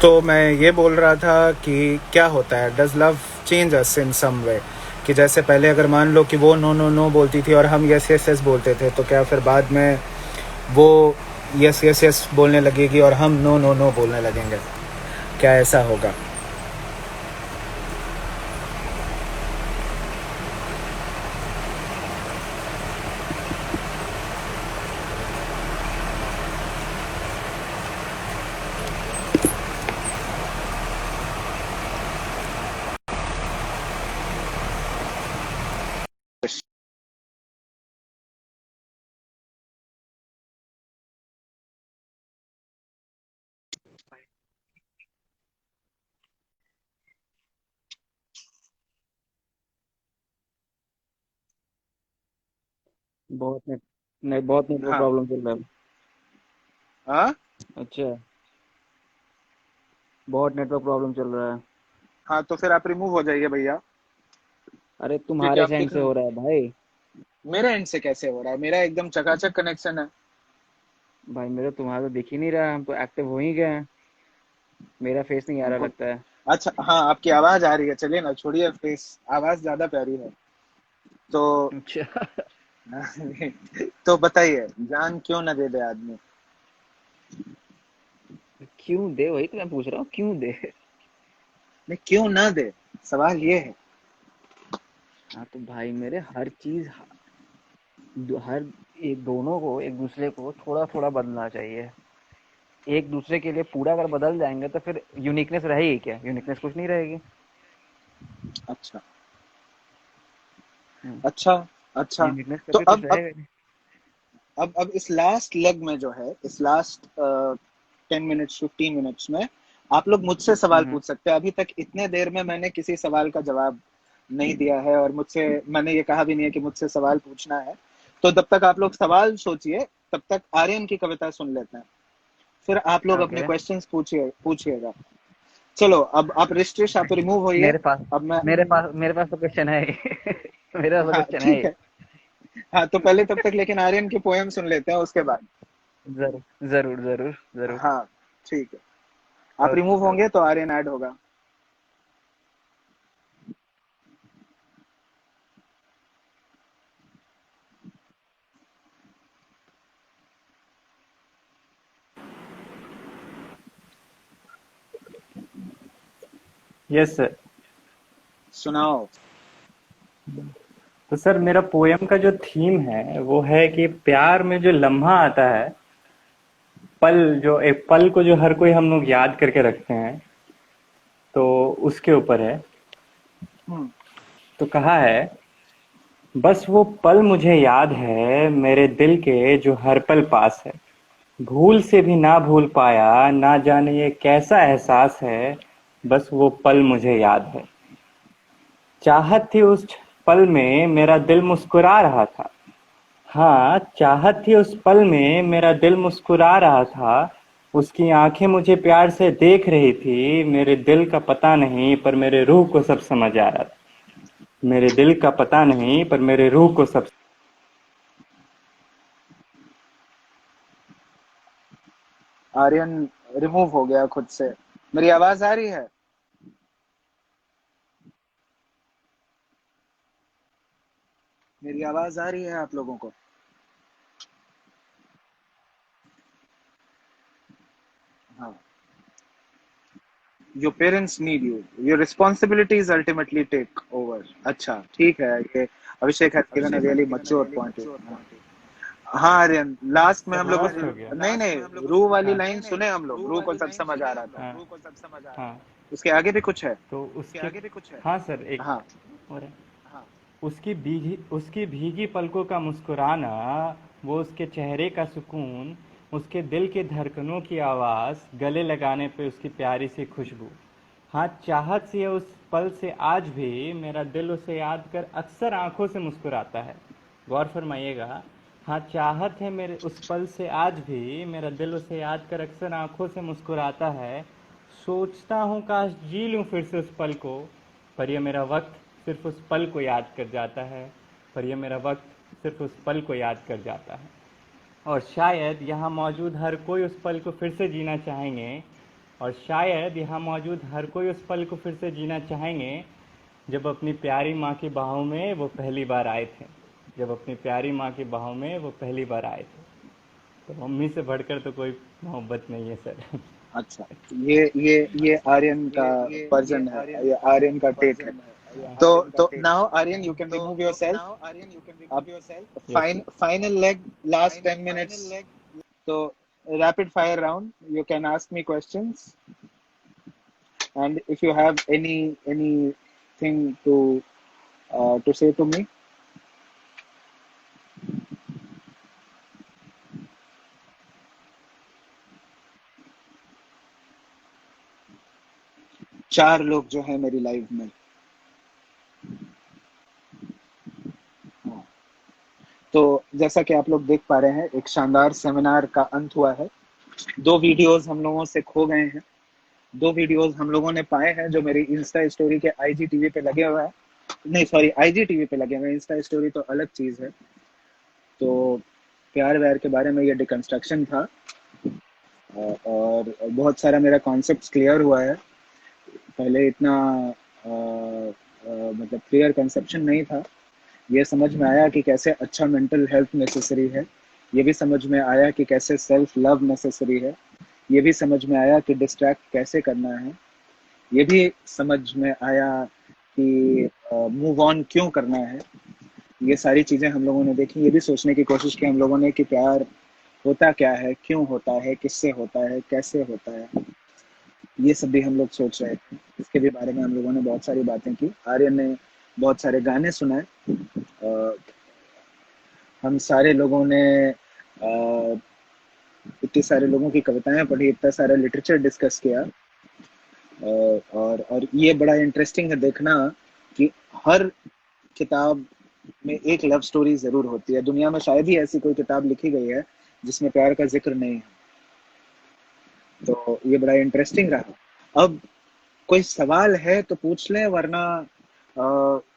तो मैं ये बोल रहा था कि क्या होता है, डज लव चेंज अस इन सम वे, कि जैसे पहले अगर मान लो कि वो नो नो नो बोलती थी और हम यस यस यस बोलते थे, तो क्या फिर बाद में वो यस यस यस बोलने लगेगी और हम नो नो नो बोलने लगेंगे? क्या ऐसा होगा? बहुत नेट नहीं, बहुत नेटवर्क हाँ। प्रॉब्लम चल रहा है। हाँ। अच्छा। बहुत नेटवर्क प्रॉब्लम चल रहा है। हाँ, तो फिर आप रिमूव हो जाइए भैया, अरे क्योंकि तुम्हारे आप सेंड दिख से हो रहा है भाई। मेरे एंड से कैसे हो रहा है? मेरा एकदम चकाचक कनेक्शन है। भाई मेरे तुम्हारा तो दिख ही नहीं रहा, हम तो एक्टिव हो ही गए हैं। मेरा फेस नहीं आ रहा हमको लगता है। अच्छा, हाँ, आपकी आवाज आ रही है, चलिए ना, छोड़िए फेस, आवाज ज्यादा प्यारी है। तो अच्छा। तो बताइए, जान क्यों न दे दे आदमी? क्यों दे, वही तो मैं पूछ रहा हूँ, क्यों दे। नहीं, क्यों ना दे, सवाल ये है। हाँ तो भाई मेरे हर चीज, हर एक दोनों को एक दूसरे को थोड़ा थोड़ा बदलना चाहिए। एक दूसरे के लिए पूरा अगर बदल जाएंगे तो फिर यूनिकनेस रहेगी क्या? यूनिकनेस कुछ नहीं रहेगी। अच्छा। अच्छा। अच्छा। यूनिकनेस तो कभी कुछ अब रहेगा नहीं। अब इस लास्ट लेग में जो है, इस लास्ट 10 मिनट्स 15 मिनट्स में आप लोग मुझसे सवाल हम्म। पूछ सकते हैं। अभी तक इतने देर में मैंने किसी सवाल का जवाब नहीं दिया है, और मुझसे मैंने ये कहा भी नहीं है कि मुझसे सवाल पूछना है। तो तब तक आप लोग सवाल सोचिए, तब तक आर्यन की कविता सुन लेते हैं, फिर आप लोग अपने ओके। क्वेश्चंस पूछिएगा। चलो, अब आप रिश्तेश, आप रिमूव होइए। मेरे पास अब मैं मेरे पास तो क्वेश्चन है ही। मेरे पास तो हाँ, क्वेश्चन है ठीक ही। है। हाँ, तो पहले तब तक लेकिन आर्यन की पोयम सुन लेते हैं उसके बाद। जरूर जरूर जरूर जरूर। हाँ, ठीक है। आप ओके रिमूव होंगे ओके। तो आर्यन ऐड होगा। Yes sir. सुनाओ। तो सर मेरा पोयम का जो थीम है वो है कि प्यार में जो लम्हा आता है, पल, जो एक पल को जो हर कोई हम लोग याद करके रखते हैं, तो उसके ऊपर है। हम्म। तो कहा है, बस वो पल मुझे याद है मेरे दिल के जो हर पल पास है, भूल से भी ना भूल पाया, ना जाने ये कैसा एहसास है, बस वो पल मुझे याद है। चाहत थी उस पल में मेरा दिल मुस्कुरा रहा था। हाँ, चाहत थी उस पल में मेरा दिल मुस्कुरा रहा था। उसकी आंखें मुझे प्यार से देख रही थी, मेरे दिल का पता नहीं पर मेरे रूह को सब समझ आ रहा था। मेरे दिल का पता नहीं पर मेरे रूह को सब। आर्यन रिमूव हो गया खुद से। मेरी आवाज आ रही है? मेरी आवाज आ रही है आप लोगों को? हाँ। Your parents need you, your responsibilities ultimately take over. अच्छा, ठीक है, ये Abhishek has given a really mature point. हाँ आर्यन, लास्ट में सर हम लोग लॉस्ट हो गया। नहीं नहीं, रू वाली लाइन सुने हम लोग, रू को सब समझ आ रहा था। हाँ हाँ। उसके आगे भी कुछ है। तो उसके, हाँ सर, एक हाँ। और है। उसकी भीगी पलकों का मुस्कुराना, वो उसके चेहरे का सुकून, उसके दिल के धड़कनों की आवाज़, गले लगाने पे उसकी प्यारी सी खुशबू। हाँ, चाहत से उस पल से आज भी मेरा दिल उसे याद कर अक्सर आंखों से मुस्कुराता है। गौर फरमाइएगा। हाँ, चाहत है मेरे उस पल से आज भी मेरा दिल उसे याद कर अक्सर आंखों से मुस्कुराता है। सोचता हूँ काश जी लूँ फिर से उस पल को, पर यह मेरा वक्त सिर्फ उस पल को याद कर जाता है। पर यह मेरा वक्त सिर्फ उस पल को याद कर जाता है। और शायद यहाँ मौजूद हर कोई उस पल को फिर से जीना चाहेंगे, और शायद यहाँ मौजूद हर कोई उस पल को फिर से जीना चाहेंगे जब अपनी प्यारी माँ की बाहों में वो पहली बार आए थे, जब अपनी प्यारी माँ की बाहों में वो पहली बार आए थे। तो मम्मी से बढ़कर तो कोई मोहब्बत नहीं है सर। अच्छा, ये आर्यन का वर्जन है, ये आर्यन का टेक है। तो now Aryan you can remove yourself अब। Yes sir. Final leg, last 10 minutes. तो rapid fire round, you can ask me questions and if you have anything to say to me. चार लोग जो है मेरी लाइफ में। हाँ। तो जैसा कि आप लोग देख पा रहे हैं, एक शानदार सेमिनार का अंत हुआ है। 2 वीडियोस हम लोगों से खो गए हैं, 2 वीडियोस हम लोगों ने पाए हैं जो मेरी इंस्टा स्टोरी के आईजीटीवी पे लगे हुए हैं। नहीं सॉरी, आईजीटीवी पे लगे हुए हैं, इंस्टा स्टोरी तो अलग चीज है। तो प्यार व्यार के बारे में ये डिकंस्ट्रक्शन था और बहुत सारा मेरा कॉन्सेप्ट क्लियर हुआ है। पहले इतना मतलब क्लियर कंसेप्शन नहीं था। ये समझ में आया कि कैसे अच्छा मेंटल हेल्थ नेसेसरी है, ये भी समझ में आया कि कैसे सेल्फ लव नेसेसरी है, ये भी समझ में आया कि डिस्ट्रैक्ट कैसे करना है, ये भी समझ में आया कि मूव ऑन क्यों करना है। ये सारी चीज़ें हम लोगों ने देखी, ये भी सोचने की कोशिश की हम लोगों ने कि प्यार होता क्या है, क्यों होता है, किससे होता है, कैसे होता है। ये सब भी हम लोग सोच रहे थे, इसके भी बारे में हम लोगों ने बहुत सारी बातें की। आर्यन ने बहुत सारे गाने सुनाए, हम सारे लोगों ने इतने सारे लोगों की कविताएं पढ़ी, इतना सारा लिटरेचर डिस्कस किया। और ये बड़ा इंटरेस्टिंग है देखना कि हर किताब में एक लव स्टोरी जरूर होती है। दुनिया में शायद ही ऐसी कोई किताब लिखी गई है जिसमें प्यार का जिक्र नहीं है। तो ये बड़ा इंटरेस्टिंग रहा। अब कोई सवाल है तो पूछ लें, वरना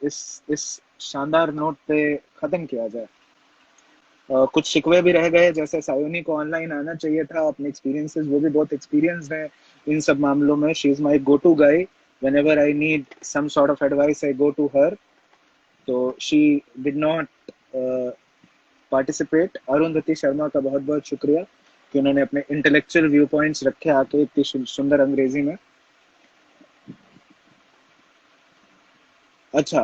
इस शानदार नोट पे खत्म किया जाए। कुछ शिकवे भी रह गए, जैसे सायोनी को ऑनलाइन आना चाहिए था, अपने एक्सपीरियंसेस, वो भी बहुत एक्सपीरियंस्ड है इन सब मामलों में। She is my go to guy, whenever I need some sort of advice I go to her. तो she did not participate. Arundhati Sharma का बहुत बहुत शुक्रिया कि उन्होंने अपने इंटेलेक्चुअल व्यू पॉइंट्स रखे आके इतनी सुंदर अंग्रेजी में। अच्छा,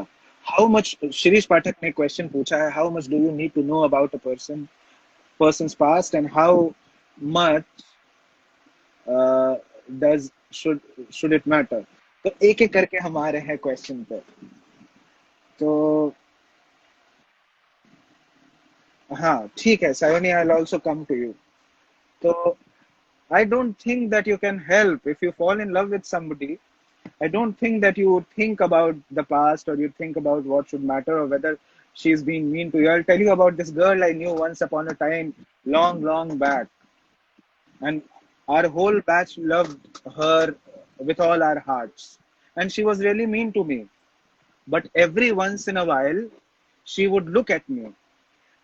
हाउ मच, शिरीष पाठक ने क्वेश्चन पूछा है, how much do you need to know about a person's past and how much does should it matter। तो एक एक करके हम आ रहे हैं क्वेश्चन पे। तो हाँ ठीक है Sayoni, I will also come to you. तो I don't think that you can help if you fall in love with somebody. I don't think that you think about the past or you think about what should matter or whether she's being mean to you. I'll tell you about this girl I knew once upon a time, long, long back. And our whole batch loved her with all our hearts. And she was really mean to me. But every once in a while, she would look at me.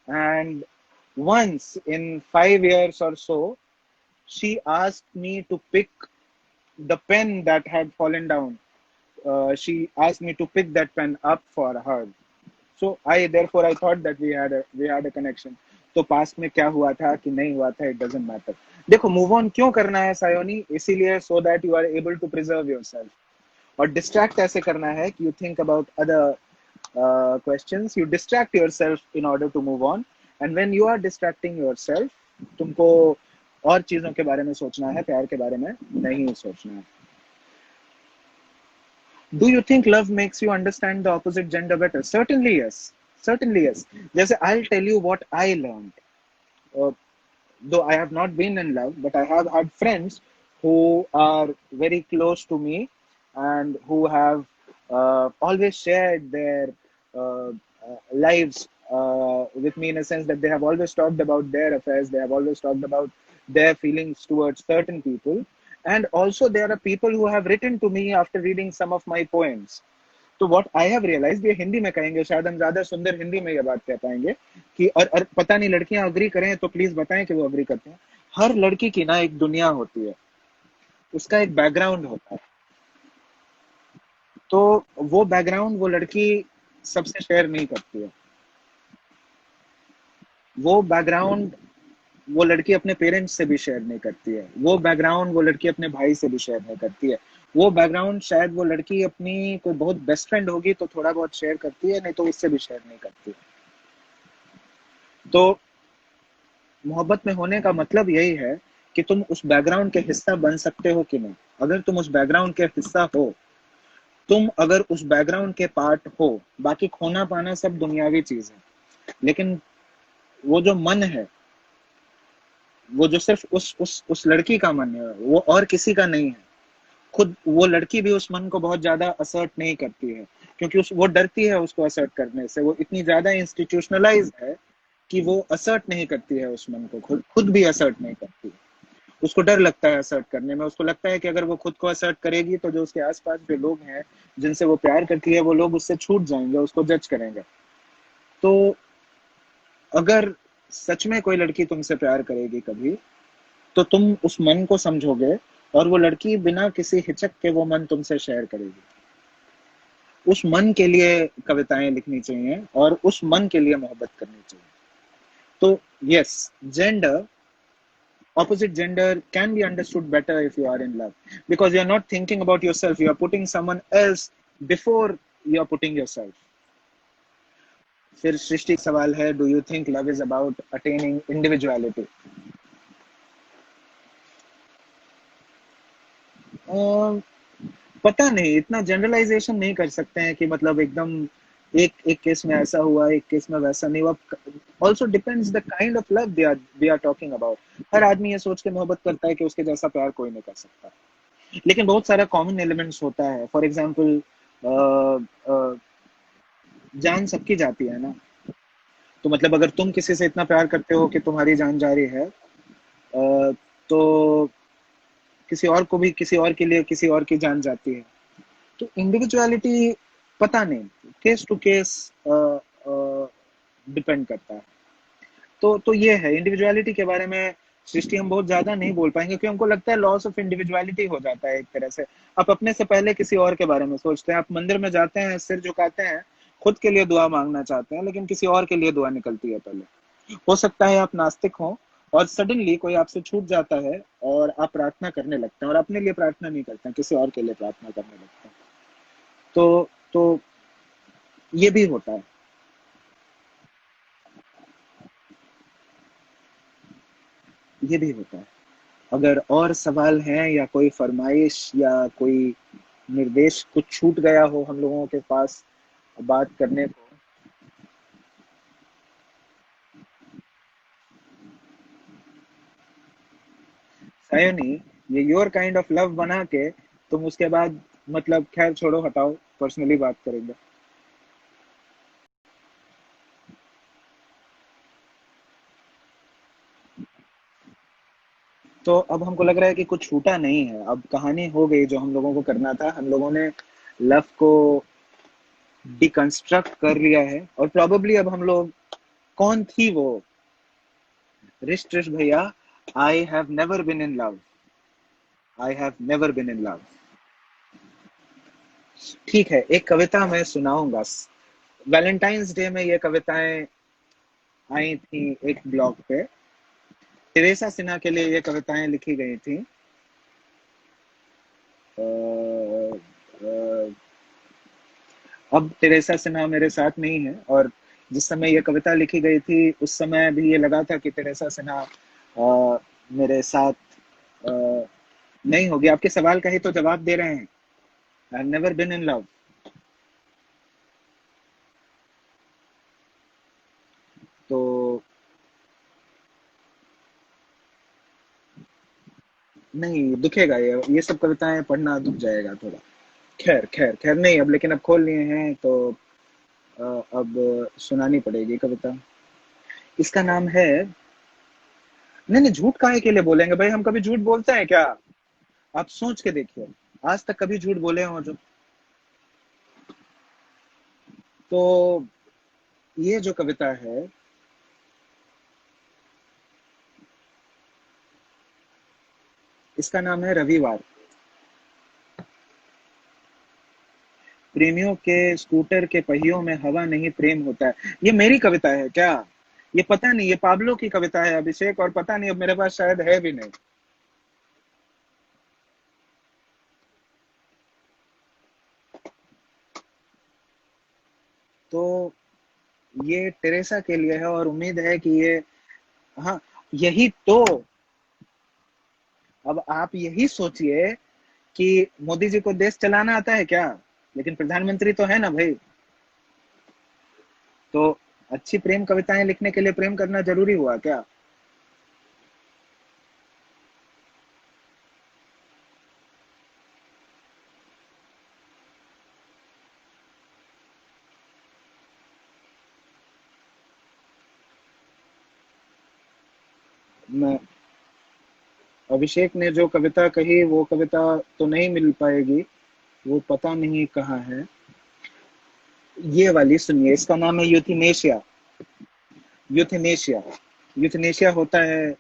And once in 5 years or so, she asked me to pick the pen that had fallen down. She asked me to pick that pen up for her. So therefore I thought that we had a connection. तो past में क्या हुआ था कि नहीं हुआ था, it doesn't matter. देखो, मूव ऑन क्यों करना है सायोनी, इसीलिए so that you are able to preserve yourself. और डिस्ट्रैक्ट ऐसे करना है कि you think about other questions, you distract yourself in order to move on. And when you are distracting yourself, तुमको और चीजों के बारे में सोचना है, प्यार के बारे में नहीं सोचना है। Do you think love makes you understand the opposite gender better? Certainly yes. Certainly yes. जैसे I'll tell you what I learned. Though I have not been in love, but I have had friends who are very close to me and who have always shared their lives with me, in a sense that they have always talked about their affairs, they have always talked about their feelings towards certain people. And also there are people who have written to me after reading some of my poems. तो what I have realized, ये हिंदी में कहेंगे, शायद हम ज्यादा सुंदर हिंदी में ये बात कह पाएंगे कि और पता नहीं लड़कियां अग्री करें तो प्लीज बताएं कि वो अग्री करते हैं। हर लड़की की ना एक दुनिया होती है, उसका एक बैकग्राउंड होता है। तो वो बैकग्राउंड वो लड़की सबसे शेयर नहीं करती है। वो बैकग्राउंड वो लड़की अपने पेरेंट्स से भी शेयर नहीं करती है। वो बैकग्राउंड वो लड़की अपने भाई से भी शेयर नहीं करती है। वो बैकग्राउंड शायद वो लड़की अपनी कोई बहुत बेस्ट फ्रेंड होगी तो थोड़ा बहुत शेयर करती है, नहीं तो उससे भी शेयर नहीं करती है। तो मोहब्बत में होने का मतलब यही है कि तुम उस बैकग्राउंड के हिस्सा बन सकते हो कि नहीं। अगर तुम उस बैकग्राउंड के हिस्सा हो, तुम अगर उस बैकग्राउंड के पार्ट हो, बाकी खोना पाना सब दुनियावी चीज है, लेकिन वो जो मन है, वो जो सिर्फ उस लड़की का मन है, वो और किसी का नहीं है। खुद वो लड़की भी उस मन को बहुत ज्यादा असर्ट नहीं करती है, क्योंकि वो डरती है उसको असर्ट करने से। वो इतनी ज्यादा इंस्टीट्यूशनलाइज है कि वो असर्ट नहीं करती है उस मन को, खुद भी असर्ट नहीं करती है। उसको डर लगता है असर्ट करने में। उसको लगता है कि अगर वो खुद को असर्ट करेगी तो जो उसके आसपास जो लोग हैं जिनसे वो प्यार करती है, वो लोग उससे छूट जाएंगे, उसको जज करेंगे। तो अगर सच में कोई लड़की तुमसे प्यार करेगी कभी, तो तुम उस मन को समझोगे, और वो लड़की बिना किसी हिचक के वो मन तुमसे शेयर करेगी। उस मन के लिए कविताएं लिखनी चाहिए और उस मन के लिए मोहब्बत करनी चाहिए। तो yes, gender, opposite gender can be understood better if you are in love, because you are not thinking about yourself, you are putting someone else before you are putting yourself. फिर सृष्टि सवाल है, do you think love is about attaining individuality? पता नहीं, इतना generalisation नहीं कर सकते हैं कि मतलब एकदम एक एक केस में ऐसा हुआ, एक केस में वैसा नहीं हुआ। Also depends the kind of love they are talking about. हर आदमी ये सोच के मोहब्बत करता है कि उसके जैसा प्यार कोई नहीं कर सकता, लेकिन बहुत सारा कॉमन एलिमेंट्स होता है। फॉर एग्जाम्पल, जान सबकी जाती है ना। तो मतलब अगर तुम किसी से इतना प्यार करते हो कि तुम्हारी जान जा रही है, तो किसी और को भी, किसी और के लिए किसी और की जान जाती है। तो इंडिविजुअलिटी पता नहीं, केस टू केस डिपेंड करता है। तो ये है इंडिविजुअलिटी के बारे में। सृष्टि, हम बहुत ज्यादा नहीं बोल पाएंगे क्योंकि हमको लगता है लॉस ऑफ इंडिविजुअलिटी हो जाता है एक तरह से। आप अपने से पहले किसी और के बारे में सोचते हैं। आप मंदिर में जाते हैं, सिर झुकाते हैं, खुद के लिए दुआ मांगना चाहते हैं, लेकिन किसी और के लिए दुआ निकलती है पहले। हो सकता है आप नास्तिक हो और सडनली कोई आपसे छूट जाता है और आप प्रार्थना करने लगते हैं, और अपने लिए प्रार्थना नहीं करते हैं, किसी और के लिए प्रार्थना करने लगते हैं। तो ये भी होता है। ये भी होता है। अगर और सवाल हैं या कोई फरमाइश या कोई निर्देश, कुछ छूट गया हो हम लोगों के पास बात करने को। सायोनी, ये योर काइंड ऑफ लव बना के तुम उसके बाद, मतलब खैर छोड़ो, हटाओ, पर्सनली बात करेंगे। तो अब हमको लग रहा है कि कुछ छूटा नहीं है। अब कहानी हो गई जो हम लोगों को करना था। हम लोगों ने लव को डिकंस्ट्रक्ट कर लिया है, और प्रोबेबली अब हम लोग, कौन थी वो रिश ट्रिश भैया, I have never been in love, I have never been in love. ठीक है, एक कविता मैं सुनाऊंगा। वैलेंटाइंस डे में ये कविताएं आई थी एक ब्लॉग पे। टेरेसा सिन्हा के लिए ये कविताएं लिखी गई थी। अब टेरेसा सिन्हा मेरे साथ नहीं है, और जिस समय ये कविता लिखी गई थी उस समय भी ये लगा था कि टेरेसा सिन्हा मेरे साथ नहीं होगी। आपके सवाल का ही तो जवाब दे रहे हैं। I have never been in love. तो नहीं दुखेगा, ये सब कविताएं पढ़ना दुख जाएगा थोड़ा। खैर खैर खैर, नहीं अब, लेकिन अब खोल लिए हैं तो अब सुनानी पड़ेगी कविता। इसका नाम है, नहीं नहीं, झूठ काहे के लिए बोलेंगे भाई, हम कभी झूठ बोलते हैं क्या? आप सोच के देखिए, आज तक कभी झूठ बोले हो जो? तो ये जो कविता है, इसका नाम है रविवार। प्रेमियों के स्कूटर के पहियों में हवा नहीं प्रेम होता है। ये मेरी कविता है क्या? ये पता नहीं, ये पाब्लो की कविता है अभिषेक, और पता नहीं अब मेरे पास शायद है भी नहीं। तो ये टेरेसा के लिए है, और उम्मीद है कि ये, हाँ यही तो, अब आप यही सोचिए कि मोदी जी को देश चलाना आता है क्या? लेकिन प्रधानमंत्री तो है ना भाई। तो अच्छी प्रेम कविताएं लिखने के लिए प्रेम करना जरूरी हुआ क्या? मैं, अभिषेक ने जो कविता कही वो कविता तो नहीं मिल पाएगी, वो पता नहीं कहाँ है। ये वाली सुनिए, इसका नाम है यूथनेशिया। यूथनेशिया, यूथनेशिया होता है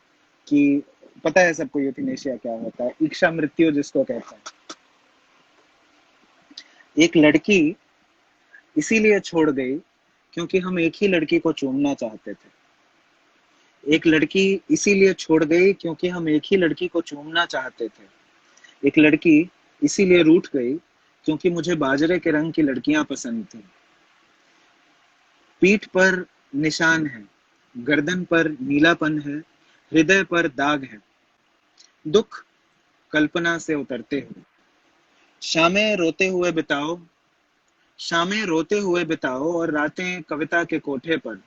कि, पता है सबको यूथनेशिया क्या होता है? इच्छा मृत्यु जिसको कहते हैं। एक लड़की इसीलिए छोड़ गई क्योंकि हम एक ही लड़की को चूमना चाहते थे। एक लड़की इसीलिए छोड़ गई क्योंकि हम एक ही लड़की को चूमना चाहते थे। एक लड़की इसीलिए रूठ गई क्योंकि मुझे बाजरे के रंग की लड़कियां पसंद थी। पीठ पर निशान है, गर्दन पर नीलापन है, हृदय पर दाग है, दुख कल्पना से उतरते हुए। शामें रोते हुए बिताओ, शामें रोते हुए बिताओ और रातें कविता के कोठे पर।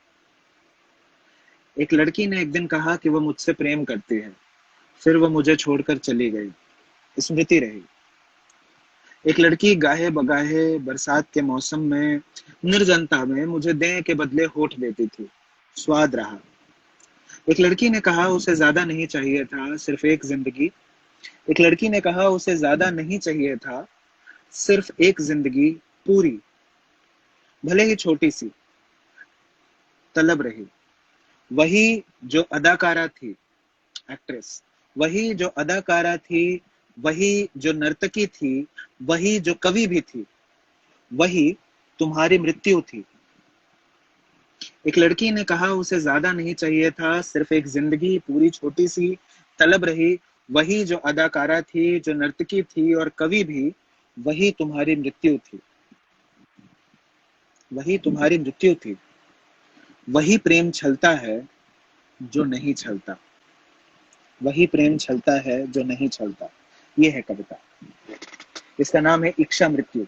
एक लड़की ने एक दिन कहा कि वह मुझसे प्रेम करती है, फिर वह मुझे छोड़कर चली गई, स्मृति रही। एक लड़की गाहे बगाहे बरसात के मौसम में, निर्जनता में मुझे दें के बदले होठ देती थी, स्वाद रहा। एक लड़की ने कहा उसे ज्यादा नहीं चाहिए था, सिर्फ एक जिंदगी। एक लड़की ने कहा उसे ज्यादा नहीं चाहिए था, सिर्फ एक जिंदगी पूरी, भले ही छोटी सी, तलब रही। वही जो अदाकारा थी, एक्ट्रेस, वही जो अदाकारा थी, वही जो नर्तकी थी, वही जो कवि भी थी, वही तुम्हारी मृत्यु थी। एक लड़की ने कहा उसे ज्यादा नहीं चाहिए था, सिर्फ एक जिंदगी पूरी छोटी सी, तलब रही। वही जो अदाकारा थी, जो नर्तकी थी और कवि भी, वही तुम्हारी मृत्यु थी, वही तुम्हारी मृत्यु थी। वही प्रेम छलता है जो नहीं छलता, वही प्रेम छलता है जो नहीं छलता। ये है कविता, इसका नाम है इच्छा मृत्यु।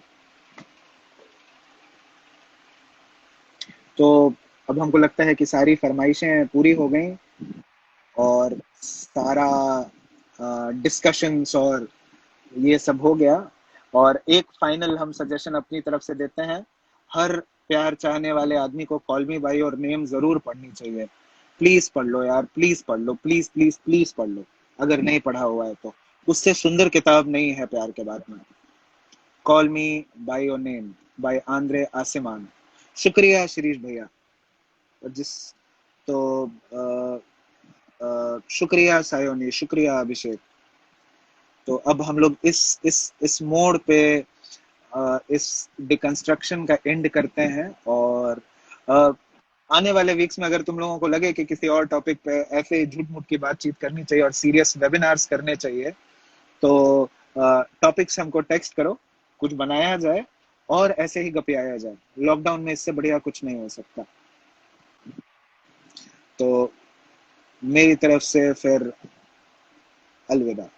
तो अब हमको लगता है कि सारी फरमाइशें पूरी हो गई और सारा डिस्कशंस और ये सब हो गया। और एक फाइनल हम सजेशन अपनी तरफ से देते हैं, हर प्यार चाहने वाले आदमी को call me by your name जरूर पढ़नी चाहिए। प्लीज पढ़ लो यार, प्लीज पढ़ लो, प्लीज प्लीज प्लीज पढ़ लो, अगर नहीं पढ़ा हुआ है तो। उससे सुंदर किताब नहीं है प्यार के बारे में। Call me by your name by Andre Aciman. शुक्रिया शिरीष भैया। और जिस तो शुक्रिया सायोनी, शुक्रिया अभिषेक। तो अब हम लोग इस मोड़ पे इस डिकंस्ट्रक्शन का एंड करते हैं। और आने वाले वीक्स में अगर तुम लोगों को लगे कि किसी और टॉपिक पे ऐसे झूठ मूठ की बातचीत करनी चाहिए और सीरियस वेबिनार्स करने चाहिए, तो टॉपिक्स हमको टेक्स्ट करो, कुछ बनाया जाए और ऐसे ही गपियाया जाए। लॉकडाउन में इससे बढ़िया कुछ नहीं हो सकता। तो मेरी तरफ से फिर अलविदा।